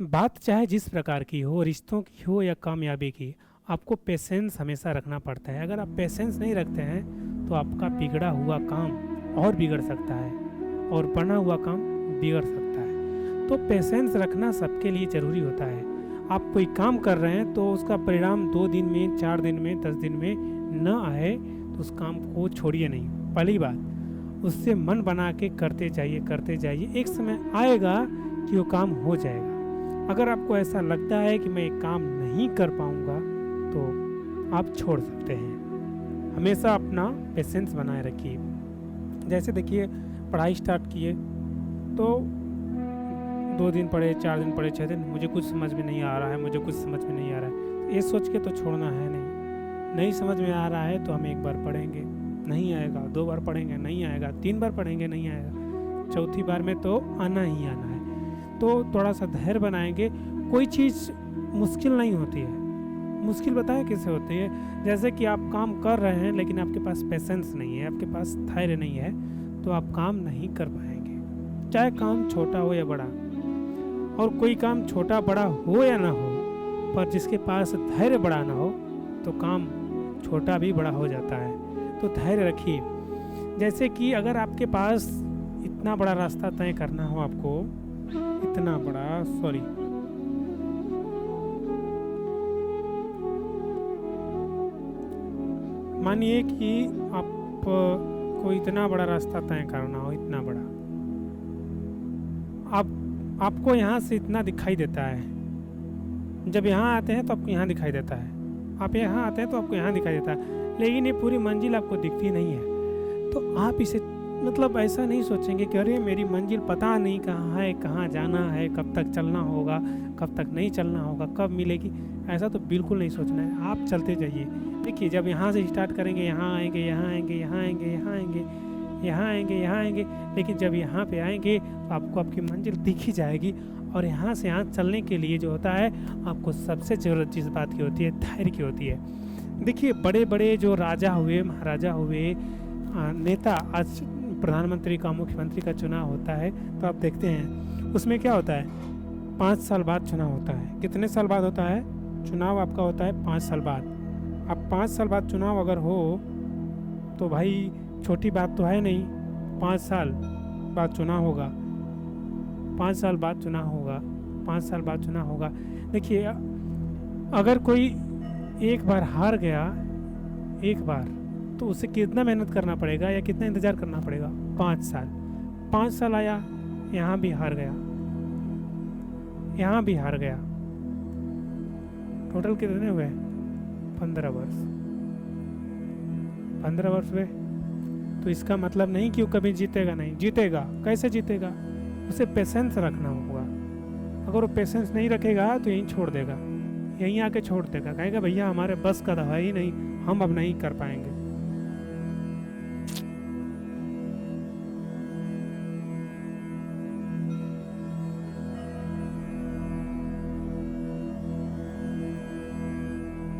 बात चाहे जिस प्रकार की हो, रिश्तों की हो या कामयाबी की, आपको पेशेंस हमेशा रखना पड़ता है। अगर आप पेशेंस नहीं रखते हैं तो आपका बिगड़ा हुआ काम और बिगड़ सकता है और बना हुआ काम बिगड़ सकता है। तो पेशेंस रखना सबके लिए ज़रूरी होता है। आप कोई काम कर रहे हैं तो उसका परिणाम 2 दिन में, 4 दिन में, 10 दिन में न आए तो उस काम को छोड़िए नहीं। पहली बात, उससे मन बना के करते जाइए, एक समय आएगा कि वो काम हो जाएगा। अगर आपको ऐसा लगता है कि मैं ये काम नहीं कर पाऊँगा तो आप छोड़ सकते हैं। हमेशा अपना पेशेंस बनाए रखिए। जैसे देखिए, पढ़ाई स्टार्ट किए तो 2 दिन पढ़े, 4 दिन पढ़े, 6 दिन, मुझे कुछ समझ में नहीं आ रहा है, मुझे कुछ समझ में नहीं आ रहा है, ये सोच के तो छोड़ना है नहीं समझ में आ रहा है तो हम एक बार पढ़ेंगे, नहीं आएगा, 2 बार पढ़ेंगे, नहीं आएगा, 3 बार पढ़ेंगे, नहीं आएगा, चौथी बार में तो आना ही आना है। तो थोड़ा सा धैर्य बनाएंगे। कोई चीज़ मुश्किल नहीं होती है। मुश्किल बताएं कैसे होती है? जैसे कि आप काम कर रहे हैं लेकिन आपके पास पेशेंस नहीं है, आपके पास धैर्य नहीं है, तो आप काम नहीं कर पाएंगे, चाहे काम छोटा हो या बड़ा। और कोई काम छोटा बड़ा हो या ना हो, पर जिसके पास धैर्य बड़ा ना हो तो काम छोटा भी बड़ा हो जाता है। तो धैर्य रखिए। जैसे कि अगर आपके पास इतना बड़ा रास्ता तय करना हो, आपको इतना बड़ा, सॉरी, मानिए कि आप को इतना बड़ा रास्ता तय करना हो, इतना बड़ा, आपको यहाँ से इतना दिखाई देता है, जब यहाँ आते हैं तो आपको यहाँ दिखाई देता है, आप यहाँ आते हैं तो आपको यहाँ दिखाई देता है, लेकिन ये पूरी मंजिल आपको दिखती नहीं है। तो आप इसे मतलब ऐसा नहीं सोचेंगे कि अरे मेरी मंजिल पता नहीं कहाँ है, कहाँ जाना है, कब तक चलना होगा, कब तक नहीं चलना होगा, कब मिलेगी, ऐसा तो बिल्कुल नहीं सोचना है। आप चलते जाइए। देखिए, जब यहाँ से स्टार्ट करेंगे, यहाँ आएंगे, यहाँ आएंगे, यहाँ आएंगे, यहाँ आएंगे, यहाँ आएंगे, यहाँ आएंगे, लेकिन जब यहाँ पे आएंगे तो आपको आपकी मंजिल दिख ही जाएगी। और यहाँ से यहाँ चलने के लिए जो होता है, आपको सबसे ज़रूरत जिस बात की होती है, धैर्य की होती है। देखिए, बड़े बड़े जो राजा हुए, महाराजा हुए, नेता, आज प्रधानमंत्री का, मुख्यमंत्री का चुनाव होता है तो आप देखते हैं उसमें क्या होता है, 5 साल बाद चुनाव होता है। कितने साल बाद होता है चुनाव? आपका होता है 5 साल बाद। अब 5 साल बाद चुनाव अगर हो तो भाई छोटी बात तो है नहीं। 5 साल बाद चुनाव होगा, 5 साल बाद चुनाव होगा, 5 साल बाद चुनाव होगा। देखिए, अगर कोई एक बार हार गया, एक बार, तो उसे कितना मेहनत करना पड़ेगा या कितना इंतज़ार करना पड़ेगा? 5 साल। 5 साल आया, यहाँ भी हार गया, यहाँ भी हार गया, टोटल कितने हुए? 15 वर्ष। 15 वर्ष हुए। तो इसका मतलब नहीं कि वो कभी जीतेगा नहीं, जीतेगा। कैसे जीतेगा? उसे पेशेंस रखना होगा। अगर वो पेशेंस नहीं रखेगा तो यहीं छोड़ देगा, यहीं आके छोड़ देगा, कहेगा भैया हमारे बस का तो है ही नहीं, हम अब नहीं कर पाएंगे।